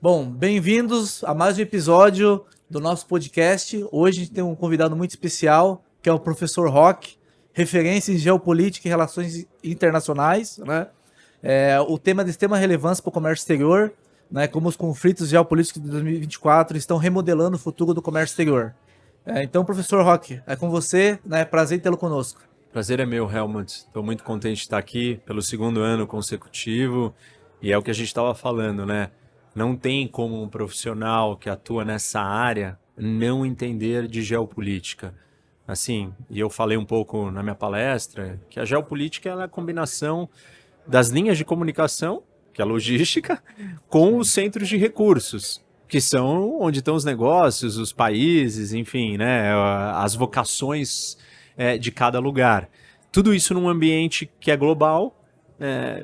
Bom, bem-vindos a mais um episódio do nosso podcast. Hoje a gente tem um convidado muito especial, que é o professor Roque, referência em geopolítica e relações internacionais, né? O tema de extrema relevância para o comércio exterior, né? Como os conflitos geopolíticos de 2024 estão remodelando o futuro do comércio exterior. Então, professor Roque, é com você, né? Prazer em tê-lo conosco. Prazer é meu, Helmut. Estou muito contente de estar aqui pelo segundo ano consecutivo. E é o que a gente estava falando, né? Não tem como um profissional que atua nessa área não entender de geopolítica. Assim, e eu falei um pouco na minha palestra que a geopolítica é a combinação das linhas de comunicação, que é a logística, com os centros de recursos, que são onde estão os negócios, os países, enfim, né? As vocações de cada lugar. Tudo isso num ambiente que é global.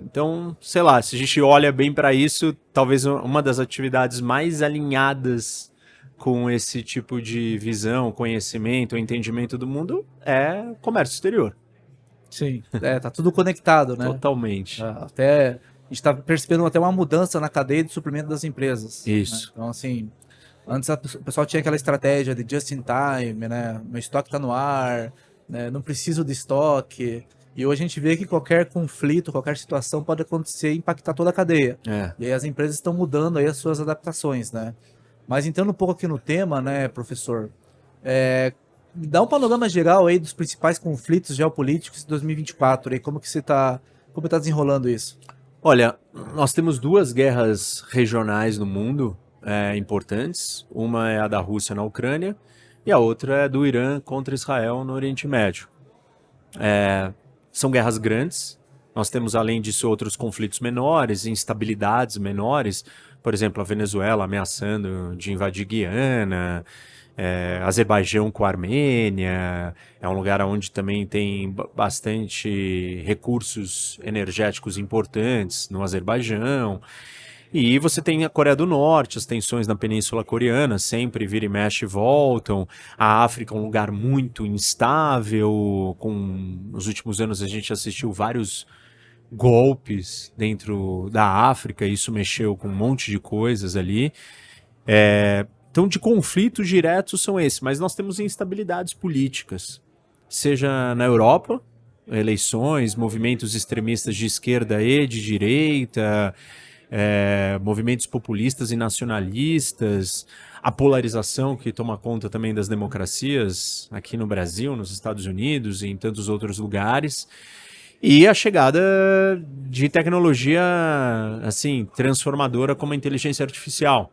Então, sei lá, se a gente olha bem para isso, talvez uma das atividades mais alinhadas com esse tipo de visão, conhecimento, entendimento do mundo é o comércio exterior. Sim, tá tudo conectado, né? Totalmente. Até a gente está percebendo até uma mudança na cadeia de suprimento das empresas, né? Isso. Então, assim, antes o pessoal tinha aquela estratégia de just in time, né? Meu estoque está no ar, né? Não preciso de estoque. E hoje a gente vê que qualquer conflito, qualquer situação pode acontecer e impactar toda a cadeia. É. E aí as empresas estão mudando aí as suas adaptações, né? Mas entrando um pouco aqui no tema, né, professor, dá um panorama geral aí dos principais conflitos geopolíticos de 2024 aí, como tá desenrolando isso? Olha, nós temos duas guerras regionais no mundo importantes. Uma é a da Rússia na Ucrânia e a outra é do Irã contra Israel no Oriente Médio. São guerras grandes. Nós temos, além disso, outros conflitos menores, instabilidades menores. Por exemplo, a Venezuela ameaçando de invadir Guiana, Azerbaijão com a Armênia. É um lugar onde também tem bastante recursos energéticos importantes no Azerbaijão. E você tem a Coreia do Norte, as tensões na Península Coreana, sempre vira e mexe e voltam. A África é um lugar muito instável. Nos últimos anos a gente assistiu vários golpes dentro da África, e isso mexeu com um monte de coisas ali. Então, de conflitos diretos são esses, mas nós temos instabilidades políticas, seja na Europa, eleições, movimentos extremistas de esquerda e de direita, movimentos populistas e nacionalistas, a polarização que toma conta também das democracias aqui no Brasil, nos Estados Unidos e em tantos outros lugares, e a chegada de tecnologia assim transformadora como a inteligência artificial.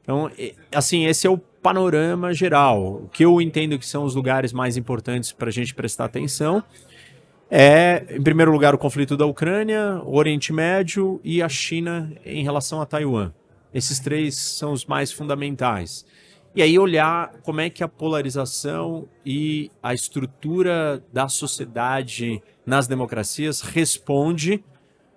Então, assim, esse é o panorama geral. O que eu entendo que são os lugares mais importantes para a gente prestar atenção em primeiro lugar, o conflito da Ucrânia, o Oriente Médio e a China em relação a Taiwan. Esses três são os mais fundamentais. E aí olhar como é que a polarização e a estrutura da sociedade nas democracias responde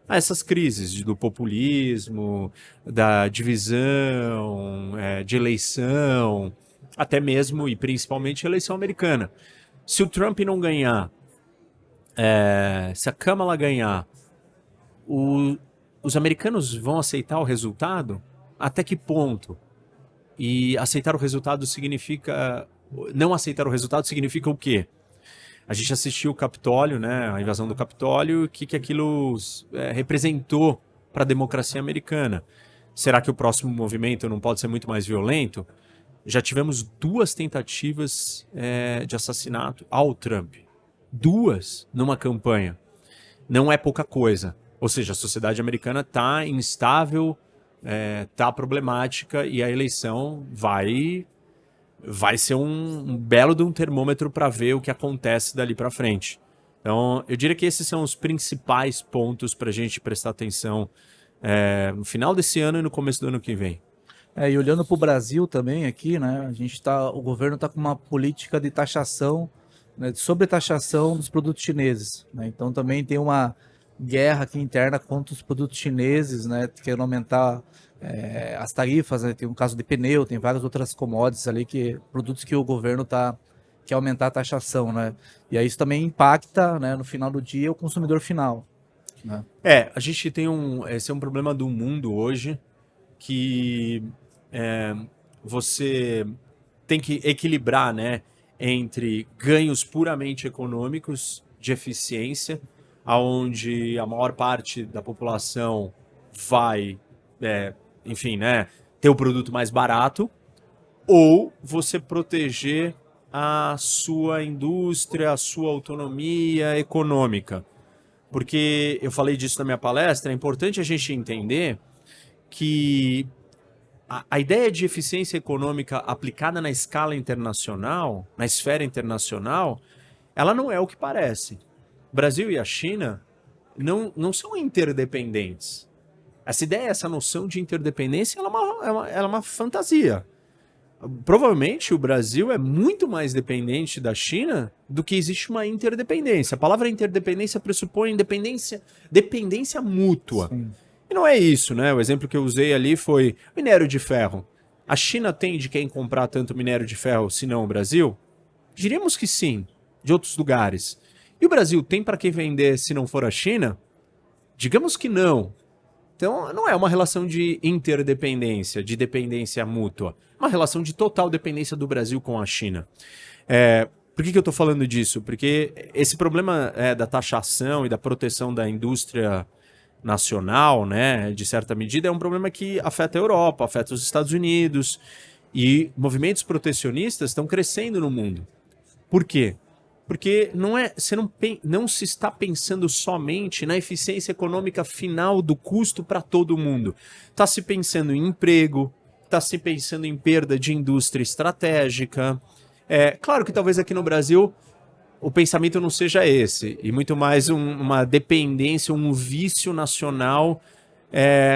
a essas crises do populismo, da divisão, de eleição, até mesmo e principalmente a eleição americana. Se o Trump não ganhar, se a Kamala ganhar, os americanos vão aceitar o resultado? Até que ponto? E aceitar o resultado significa... Não aceitar o resultado significa o quê? A gente assistiu o Capitólio, né, a invasão do Capitólio, o que aquilo representou para a democracia americana. Será que o próximo movimento não pode ser muito mais violento? Já tivemos duas tentativas de assassinato ao Trump. Duas numa campanha. Não é pouca coisa. Ou seja, a sociedade americana está instável, está problemática, e a eleição vai ser um belo de um termômetro para ver o que acontece dali para frente. Então, eu diria que esses são os principais pontos para a gente prestar atenção no final desse ano e no começo do ano que vem. E olhando para o Brasil também aqui, né? O governo está com uma política de taxação, né, de sobretaxação dos produtos chineses, né? Então também tem uma guerra aqui interna contra os produtos chineses, né? Querendo aumentar as tarifas, né? Tem um caso de pneu, tem várias outras commodities ali, produtos que o governo quer aumentar a taxação, né? E aí isso também impacta, né, no final do dia o consumidor final, né? A gente tem esse é um problema do mundo hoje, que você tem que equilibrar, né, entre ganhos puramente econômicos de eficiência, onde a maior parte da população vai, enfim, né, ter o produto mais barato, ou você proteger a sua indústria, a sua autonomia econômica. Porque eu falei disso na minha palestra, é importante a gente entender que a ideia de eficiência econômica aplicada na escala internacional, na esfera internacional, ela não é o que parece. O Brasil e a China não são interdependentes. Essa ideia, essa noção de interdependência, ela é uma fantasia. Provavelmente o Brasil é muito mais dependente da China do que existe uma interdependência. A palavra interdependência pressupõe dependência mútua. Sim. E não é isso, né? O exemplo que eu usei ali foi minério de ferro. A China tem de quem comprar tanto minério de ferro, se não o Brasil? Diríamos que sim, de outros lugares. E o Brasil tem para quem vender se não for a China? Digamos que não. Então, não é uma relação de interdependência, de dependência mútua. É uma relação de total dependência do Brasil com a China. Por que eu estou falando disso? Porque esse problema da taxação e da proteção da indústria nacional, né, de certa medida, é um problema que afeta a Europa, afeta os Estados Unidos. E movimentos protecionistas estão crescendo no mundo. Por quê? Porque você não se está pensando somente na eficiência econômica final do custo para todo mundo. Está se pensando em emprego, está se pensando em perda de indústria estratégica. Claro que talvez aqui no Brasil o pensamento não seja esse, e muito mais uma dependência, um vício nacional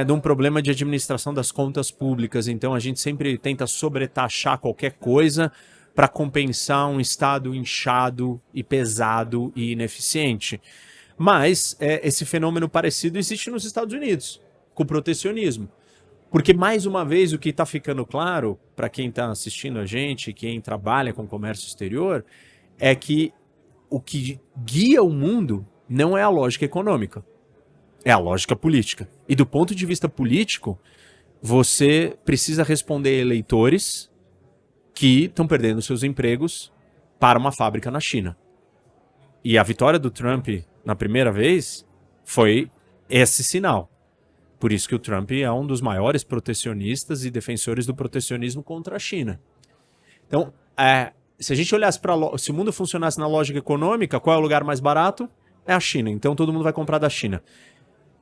de um problema de administração das contas públicas. Então a gente sempre tenta sobretaxar qualquer coisa para compensar um Estado inchado e pesado e ineficiente. Mas esse fenômeno parecido existe nos Estados Unidos, com o protecionismo. Porque, mais uma vez, o que está ficando claro para quem está assistindo a gente, quem trabalha com comércio exterior, é que o que guia o mundo não é a lógica econômica, é a lógica política. E do ponto de vista político, você precisa responder a eleitores que estão perdendo seus empregos para uma fábrica na China. E a vitória do Trump na primeira vez foi esse sinal. Por isso que o Trump é um dos maiores protecionistas e defensores do protecionismo contra a China. Então, se a gente olhasse se o mundo funcionasse na lógica econômica, qual é o lugar mais barato? É a China. Então todo mundo vai comprar da China.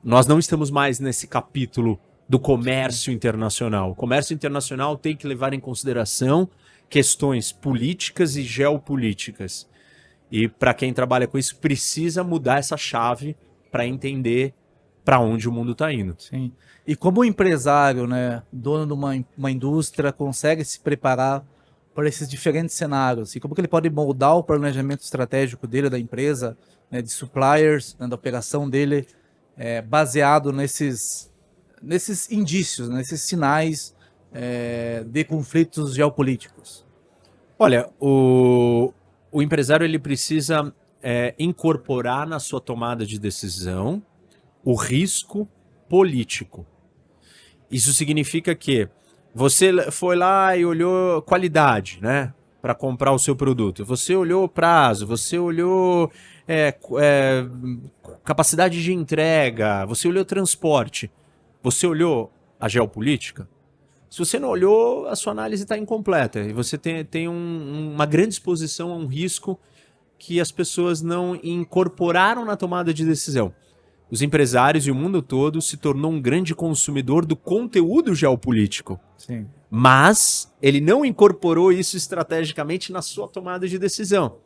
Nós não estamos mais nesse capítulo do comércio internacional. O comércio internacional tem que levar em consideração questões políticas e geopolíticas. E para quem trabalha com isso, precisa mudar essa chave para entender para onde o mundo está indo. Sim. E como o empresário, né, dono de uma indústria, consegue se preparar para esses diferentes cenários? E como que ele pode moldar o planejamento estratégico dele, da empresa, né, de suppliers, né, da operação dele, baseado nesses indícios, nesses sinais de conflitos geopolíticos? Olha, o empresário ele precisa incorporar na sua tomada de decisão o risco político. Isso significa que você foi lá e olhou qualidade, né, para comprar o seu produto. Você olhou prazo, você olhou capacidade de entrega, você olhou transporte, você olhou a geopolítica. Se você não olhou, a sua análise está incompleta e você tem uma grande exposição a um risco que as pessoas não incorporaram na tomada de decisão. Os empresários e o mundo todo se tornou um grande consumidor do conteúdo geopolítico. Sim. Mas ele não incorporou isso estrategicamente na sua tomada de decisão.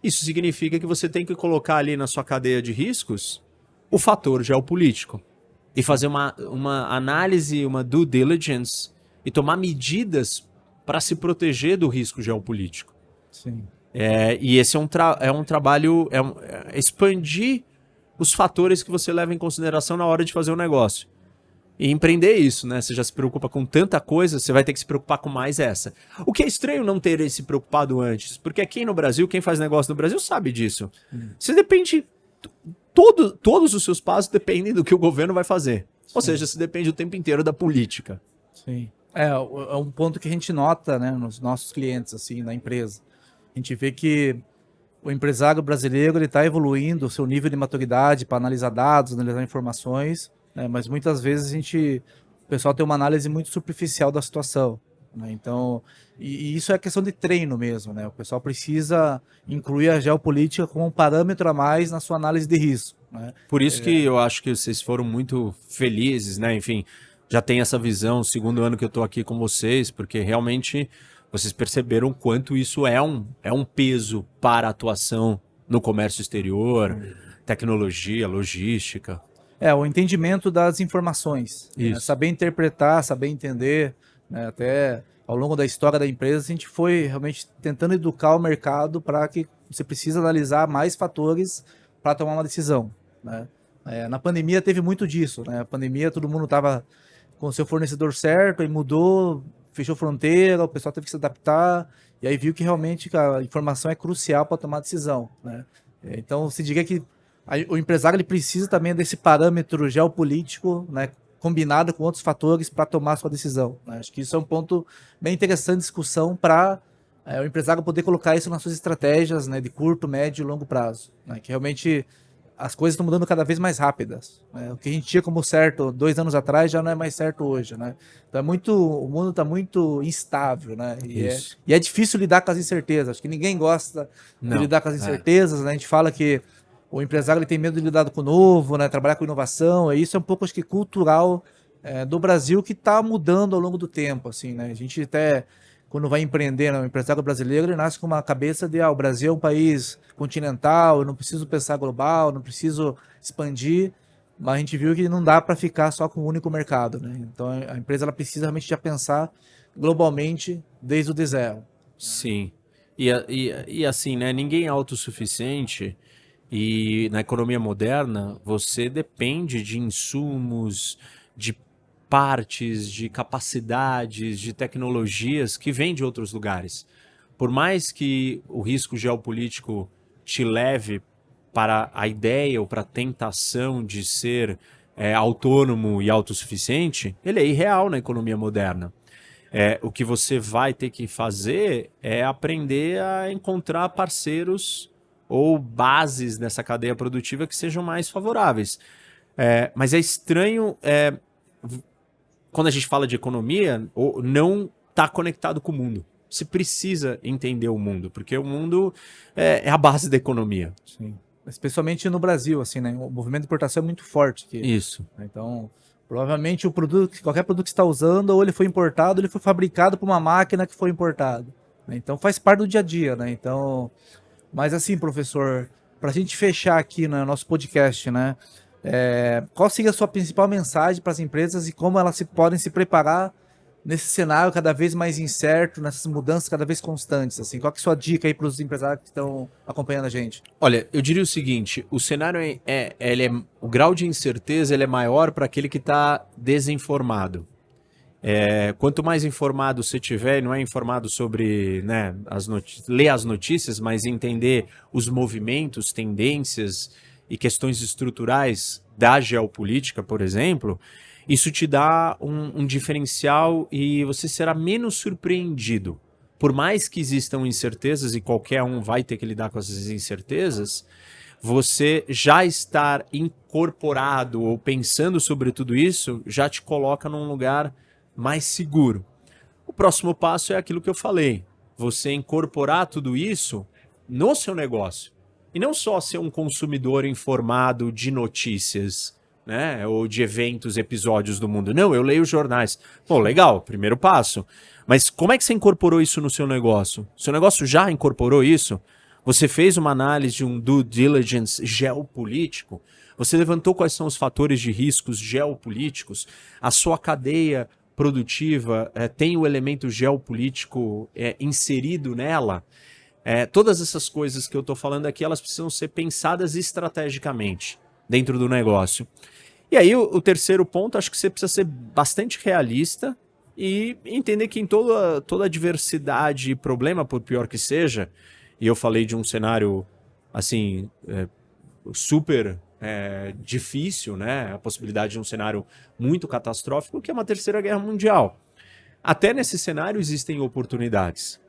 Isso significa que você tem que colocar ali na sua cadeia de riscos o fator geopolítico e fazer uma análise, uma due diligence e tomar medidas para se proteger do risco geopolítico. Sim. E esse é um trabalho, expandir os fatores que você leva em consideração na hora de fazer o negócio. E empreender isso, né? Você já se preocupa com tanta coisa, você vai ter que se preocupar com mais essa. O que é estranho não ter se preocupado antes, porque aqui no Brasil, quem faz negócio no Brasil sabe disso. Você depende... Todos os seus passos dependem do que o governo vai fazer. Ou seja, você depende o tempo inteiro da política. Sim. É um ponto que a gente nota, né, nos nossos clientes, assim, na empresa. A gente vê que o empresário brasileiro ele está evoluindo o seu nível de maturidade para analisar dados, analisar informações, né, mas muitas vezes o pessoal tem uma análise muito superficial da situação, né, então, e isso é questão de treino mesmo, né, o pessoal precisa incluir a geopolítica como um parâmetro a mais na sua análise de risco, né. Por isso que eu acho que vocês foram muito felizes, né? Enfim, já tem essa visão, segundo ano que eu estou aqui com vocês, porque realmente vocês perceberam o quanto isso é um peso para a atuação no comércio exterior, tecnologia, logística. O entendimento das informações, né? Isso. Saber interpretar, saber entender, né? Até ao longo da história da empresa, a gente foi realmente tentando educar o mercado para que você precisa analisar mais fatores para tomar uma decisão, né? Na pandemia teve muito disso, né? A pandemia todo mundo estava com o seu fornecedor certo e mudou, fechou fronteira, o pessoal teve que se adaptar e aí viu que realmente a informação é crucial para tomar decisão, né? Então se diga que o empresário ele precisa também desse parâmetro geopolítico, né, combinado com outros fatores para tomar sua decisão, né? Acho que isso é um ponto bem interessante de discussão para o empresário poder colocar isso nas suas estratégias, né, de curto, médio e longo prazo, né, que realmente as coisas estão mudando cada vez mais rápidas, né? O que a gente tinha como certo 2 anos atrás já não é mais certo hoje, né? Então o mundo está muito instável, né? Isso. E é difícil lidar com as incertezas. Acho que ninguém gosta de Não. lidar com as incertezas, né? A gente fala que o empresário ele tem medo de lidar com o novo, né? Trabalhar com inovação, e isso é um pouco, acho que, cultural do Brasil que está mudando ao longo do tempo, assim, né? A gente até, quando vai empreender, né, o empresário brasileiro, ele nasce com uma cabeça de, o Brasil é um país continental, eu não preciso pensar global, não preciso expandir, mas a gente viu que não dá para ficar só com um único mercado, né? Então a empresa ela precisa realmente já pensar globalmente desde o de zero. Sim. E assim, né? Ninguém é autossuficiente e na economia moderna você depende de insumos, de partes, de capacidades, de tecnologias que vêm de outros lugares. Por mais que o risco geopolítico te leve para a ideia ou para a tentação de ser autônomo e autossuficiente, ele é irreal na economia moderna. O que você vai ter que fazer é aprender a encontrar parceiros ou bases nessa cadeia produtiva que sejam mais favoráveis. Mas é estranho quando a gente fala de economia, não estar conectado com o mundo. Você precisa entender o mundo, porque o mundo é a base da economia. Sim. Especialmente no Brasil, assim, né? O movimento de importação é muito forte aqui. Isso. Então, provavelmente qualquer produto que você está usando, ou ele foi importado, ou ele foi fabricado por uma máquina que foi importada, né? Então faz parte do dia a dia, né? Então, mas assim, professor, para a gente fechar aqui no nosso podcast, né? Qual seria a sua principal mensagem para as empresas e como elas podem se preparar nesse cenário cada vez mais incerto, nessas mudanças cada vez constantes, assim? Qual que é a sua dica aí para os empresários que estão acompanhando a gente? Olha, eu diria o seguinte, o cenário o grau de incerteza ele é maior para aquele que está desinformado. Quanto mais informado você tiver, não é informado sobre, né, ler as notícias, mas entender os movimentos, tendências e questões estruturais da geopolítica, por exemplo, isso te dá um diferencial e você será menos surpreendido. Por mais que existam incertezas e qualquer um vai ter que lidar com essas incertezas, você já estar incorporado ou pensando sobre tudo isso já te coloca num lugar mais seguro. O próximo passo é aquilo que eu falei, você incorporar tudo isso no seu negócio. E não só ser um consumidor informado de notícias, né, ou de eventos, episódios do mundo. Não, eu leio jornais. Pô, legal, primeiro passo. Mas como é que você incorporou isso no seu negócio? Seu negócio já incorporou isso? Você fez uma análise de um due diligence geopolítico? Você levantou quais são os fatores de riscos geopolíticos? A sua cadeia produtiva tem o elemento geopolítico inserido nela? Todas essas coisas que eu estou falando aqui, elas precisam ser pensadas estrategicamente dentro do negócio. E aí o terceiro ponto, acho que você precisa ser bastante realista e entender que em toda adversidade e problema, por pior que seja, e eu falei de um cenário assim super difícil, né? A possibilidade de um cenário muito catastrófico, que é uma terceira guerra mundial. Até nesse cenário existem oportunidades.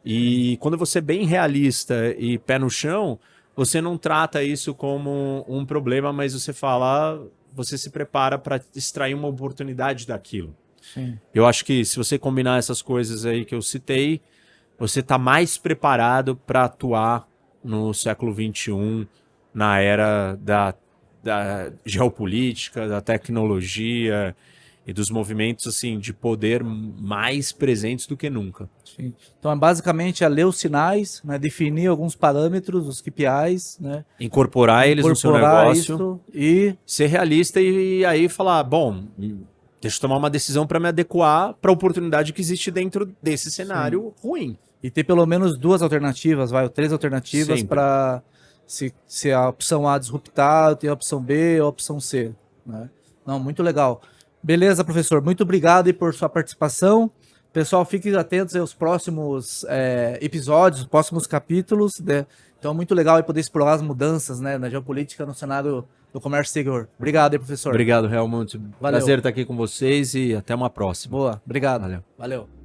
E quando você é bem realista e pé no chão, você não trata isso como um problema, mas você fala, você se prepara para extrair uma oportunidade daquilo. Sim. Eu acho que se você combinar essas coisas aí que eu citei, você está mais preparado para atuar no século XXI, na era da geopolítica, da tecnologia e dos movimentos assim de poder mais presentes do que nunca. Sim. Então, basicamente, é ler os sinais, né, definir alguns parâmetros, os KPIs, né, Incorporar eles no seu incorporar negócio, isso e ser realista e aí falar, bom, deixa eu tomar uma decisão para me adequar para a oportunidade que existe dentro desse cenário ruim. e ter pelo menos 2 alternativas, ou 3 alternativas Sempre. para se a opção A disruptar, tem a opção B ou a opção C, né? Não, muito legal. Beleza, professor, muito obrigado aí por sua participação. Pessoal, fiquem atentos aos próximos episódios, próximos capítulos, né? Então, muito legal aí poder explorar as mudanças, né, na geopolítica no cenário do comércio exterior. Obrigado aí, professor. Obrigado, Helmut. Valeu. Prazer estar aqui com vocês e até uma próxima. Boa, obrigado. Valeu. Valeu.